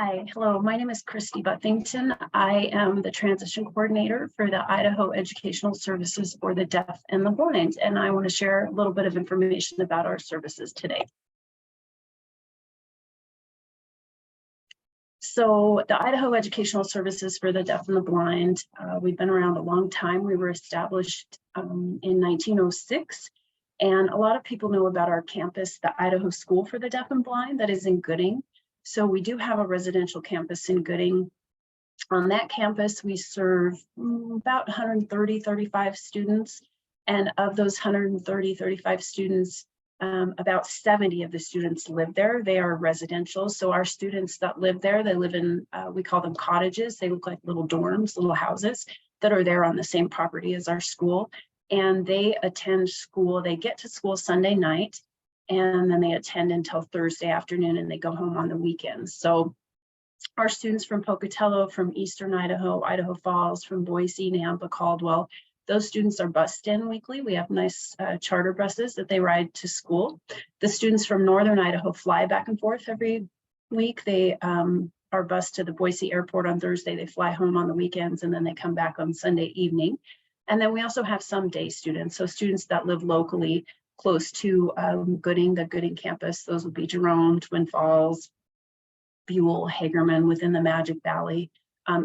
Hi, hello, my name is Kristy Buffington. I am the transition coordinator for the Idaho Educational Services for the Deaf and the Blind, and I want to share a little bit of information about our services today. So the Idaho Educational Services for the Deaf and the Blind, we've been around a long time. We were established in 1906, and a lot of people know about our campus, the Idaho School for the Deaf and Blind, that is in Gooding. So we do have a residential campus in Gooding. On that campus, we serve about 135 students. And of those 135 students, about 70 of the students live there. They are residential. So our students that live there, they live in, we call them cottages. They look like little dorms, little houses that are there on the same property as our school. And they attend school. They get to school Sunday night, and then they attend until Thursday afternoon, and they go home on the weekends. So our students from Pocatello, from Eastern Idaho, Idaho Falls, from Boise, Nampa, Caldwell, those students are bused in weekly. We have nice charter buses that they ride to school. The students from Northern Idaho fly back and forth every week. They are bused to the Boise airport on Thursday. They fly home on the weekends, and then they come back on Sunday evening. And then we also have some day students. So students that live locally close to Gooding, the Gooding campus. Those would be Jerome, Twin Falls, Buell, Hagerman within the Magic Valley,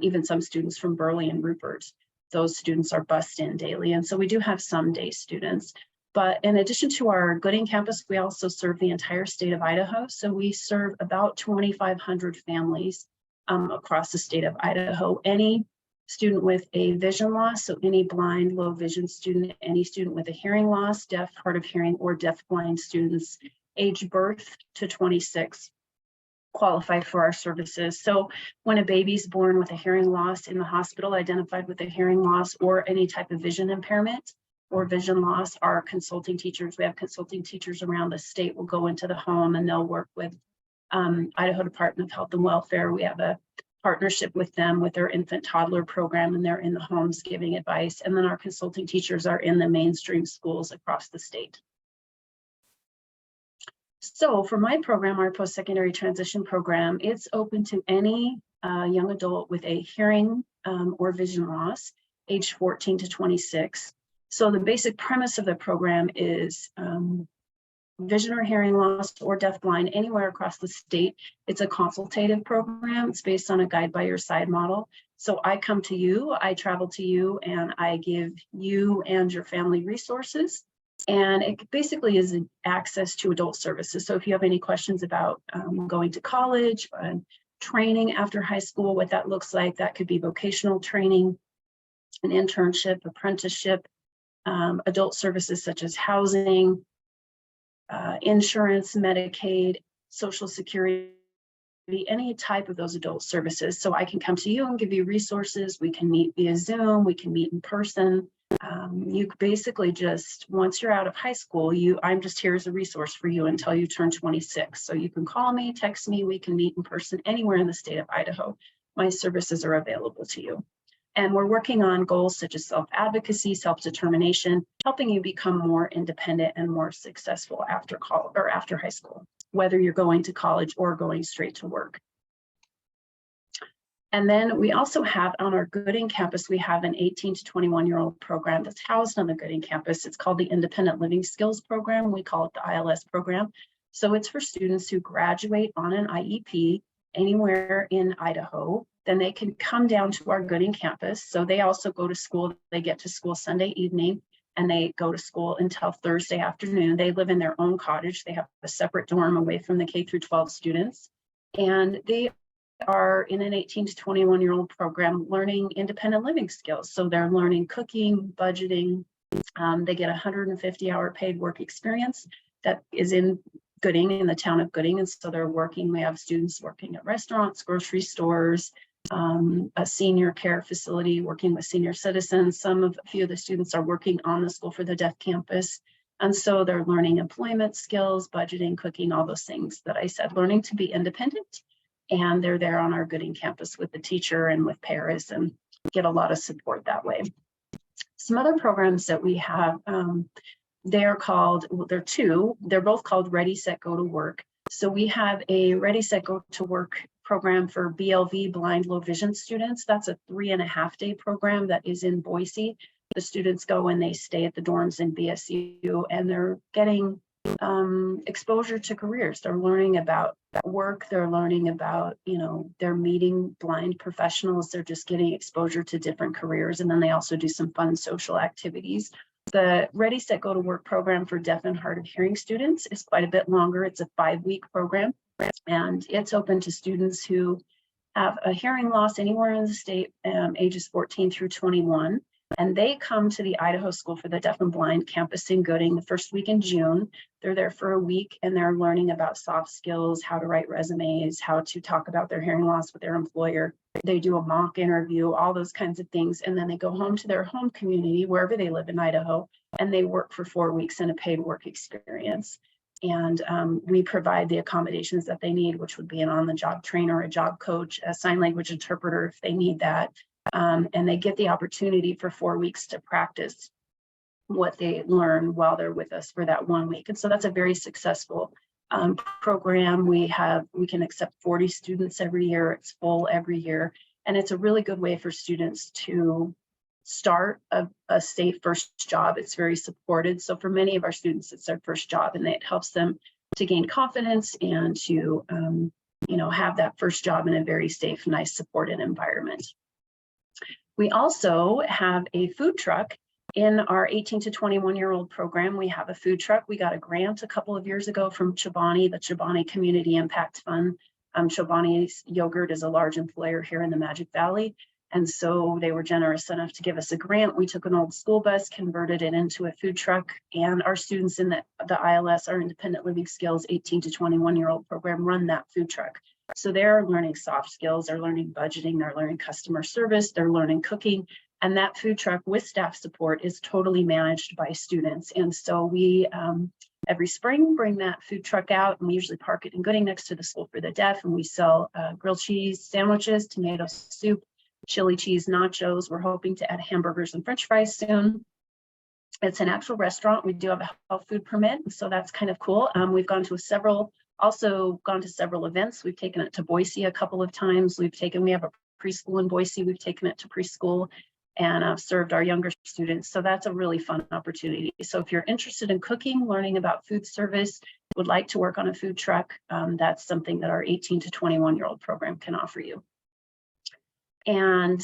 even some students from Burley and Rupert. Those students are bused in daily. And so we do have some day students. But in addition to our Gooding campus, we also serve the entire state of Idaho. So we serve about 2,500 families across the state of Idaho. Any student with a vision loss, so any blind, low vision student, any student with a hearing loss, deaf, hard of hearing, or deaf-blind students, age birth to 26, qualify for our services. So when a baby's born with a hearing loss in the hospital, identified with a hearing loss or any type of vision impairment or vision loss, our consulting teachers, we have consulting teachers around the state, will go into the home and they'll work with Idaho Department of Health and Welfare. We have a partnership with them with their infant toddler program, and they're in the homes giving advice. And then our consulting teachers are in the mainstream schools across the state. So for my program, our post-secondary transition program, it's open to any young adult with a hearing or vision loss, age 14 to 26. So the basic premise of the program is vision or hearing loss or deaf-blind anywhere across the state. It's a consultative program. It's based on a guide by your side model. So I come to you, I travel to you, and I give you and your family resources. And it basically is an access to adult services. So if you have any questions about going to college, training after high school, what that looks like, that could be vocational training, an internship, apprenticeship, adult services such as housing, insurance, Medicaid, Social Security, any type of those adult services. So I can come to you and give you resources. We can meet via Zoom, we can meet in person. You basically just, once you're out of high school, I'm just here as a resource for you until you turn 26. So you can call me, text me, we can meet in person anywhere in the state of Idaho. My services are available to you. And we're working on goals such as self-advocacy, self-determination, helping you become more independent and more successful after college or after high school, whether you're going to college or going straight to work. And then we also have on our Gooding campus, we have an 18 to 21-year-old program that's housed on the Gooding campus. It's called the Independent Living Skills Program. We call it the ILS program. So it's for students who graduate on an IEP anywhere in Idaho. Then they can come down to our Gooding campus. So they also go to school. They get to school Sunday evening, and they go to school until Thursday afternoon. They live in their own cottage. They have a separate dorm away from the K through 12 students. And they are in an 18 to 21-year-old program learning independent living skills. So they're learning cooking, budgeting. They get a 150-hour paid work experience that is in Gooding, in the town of Gooding. And so they're working, we have students working at restaurants, grocery stores, a senior care facility, working with senior citizens. A few of the students are working on the School for the Deaf campus. And so they're learning employment skills, budgeting, cooking, all those things that I said, learning to be independent. And they're there on our Gooding campus with the teacher and with paras and get a lot of support that way. Some other programs that we have, they're both called Ready, Set, Go to Work. So we have a Ready, Set, Go to Work program for BLV, blind low vision students. That's a 3.5-day program that is in Boise. The students go and they stay at the dorms in BSU, and they're getting exposure to careers. They're learning about work. They're learning about, they're meeting blind professionals. They're just getting exposure to different careers. And then they also do some fun social activities. The Ready, Set, Go to Work program for deaf and hard of hearing students is quite a bit longer. It's a 5-week program, and it's open to students who have a hearing loss anywhere in the state, ages 14 through 21. And they come to the Idaho School for the Deaf and Blind campus in Gooding the first week in June. They're there for a week, and they're learning about soft skills, how to write resumes, how to talk about their hearing loss with their employer. They do a mock interview, all those kinds of things. And then they go home to their home community, wherever they live in Idaho, and they work for 4 weeks in a paid work experience. And we provide the accommodations that they need, which would be an on-the-job trainer, a job coach, a sign language interpreter if they need that. And they get the opportunity for 4 weeks to practice what they learn while they're with us for that 1 week. And so that's a very successful program. We can accept 40 students every year. It's full every year. And it's a really good way for students to start a state first job. It's very supported. So for many of our students, it's their first job, and it helps them to gain confidence and to have that first job in a very safe, nice, supported environment. We also have a food truck in our 18 to 21-year-old program. We have a food truck. We got a grant a couple of years ago from Chobani, the Chobani Community Impact Fund. Chobani's yogurt is a large employer here in the Magic Valley. And so they were generous enough to give us a grant. We took an old school bus, converted it into a food truck, and our students in the ILS, our Independent Living Skills 18 to 21-year-old program, run that food truck. So they're learning soft skills, they're learning budgeting, they're learning customer service, they're learning cooking, and that food truck with staff support is totally managed by students. And so we every spring bring that food truck out, and we usually park it in Gooding next to the School for the Deaf, and we sell grilled cheese sandwiches, tomato soup, chili cheese nachos. We're hoping to add hamburgers and French fries soon. It's an actual restaurant. We do have a health food permit, so that's kind of cool. We've gone to several events. We've taken it to Boise a couple of times. We have a preschool in Boise. We've taken it to preschool and served our younger students. So that's a really fun opportunity. So if you're interested in cooking, learning about food service, would like to work on a food truck, that's something that our 18 to 21-year-old program can offer you. And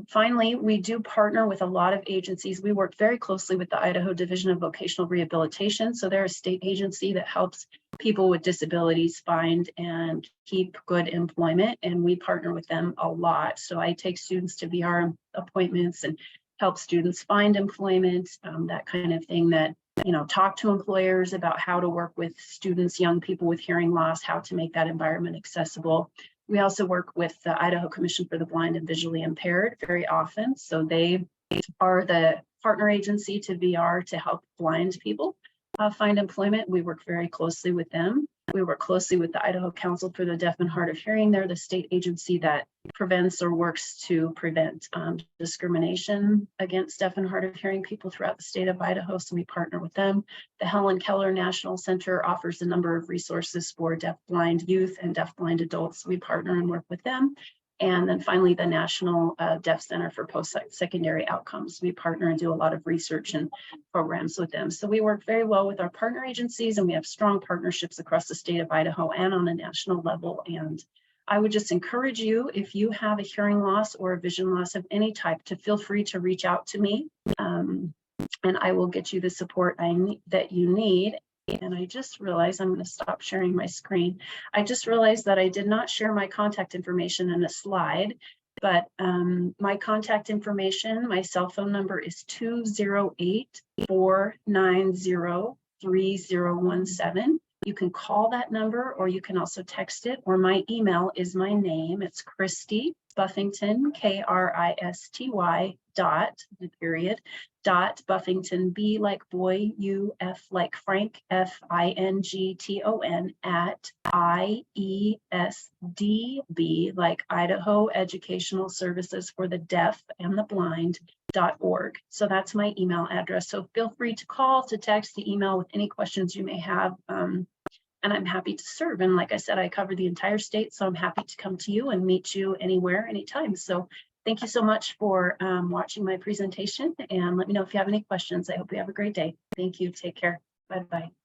finally, we do partner with a lot of agencies. We work very closely with the Idaho Division of Vocational Rehabilitation. So they're a state agency that helps people with disabilities find and keep good employment, and we partner with them a lot. So I take students to VR appointments and help students find employment, that kind of thing, that, talk to employers about how to work with students, young people with hearing loss, how to make that environment accessible. We also work with the Idaho Commission for the Blind and Visually Impaired very often. So they are the partner agency to VR to help blind people find employment. We work very closely with them. We work closely with the Idaho Council for the Deaf and Hard of Hearing. They're the state agency that prevents or works to prevent discrimination against deaf and hard of hearing people throughout the state of Idaho. So we partner with them. The Helen Keller National Center offers a number of resources for deaf-blind youth and deaf-blind adults. So we partner and work with them. And then finally, the National Deaf Center for Post-Secondary Outcomes. We partner and do a lot of research and programs with them. So we work very well with our partner agencies, and we have strong partnerships across the state of Idaho and on a national level. And I would just encourage you, if you have a hearing loss or a vision loss of any type, to feel free to reach out to me, and I will get you the support that you need. And I just realized I'm going to stop sharing my screen. I just realized that I did not share my contact information in a slide, but my contact information, my cell phone number is 208-490-3017. You can call that number, or you can also text it, or my email is my name. It's Kristy Buffington, Kristy Buffington, B like boy, U, F like Frank, Fington at IESDB, like Idaho Educational Services for the Deaf and the Blind.org. So that's my email address. So feel free to call, to text, to email with any questions you may have. and I'm happy to serve. And like I said, I cover the entire state, so I'm happy to come to you and meet you anywhere, anytime. So thank you so much for watching my presentation, and let me know if you have any questions. I hope you have a great day. Thank you. Take care. Bye-bye.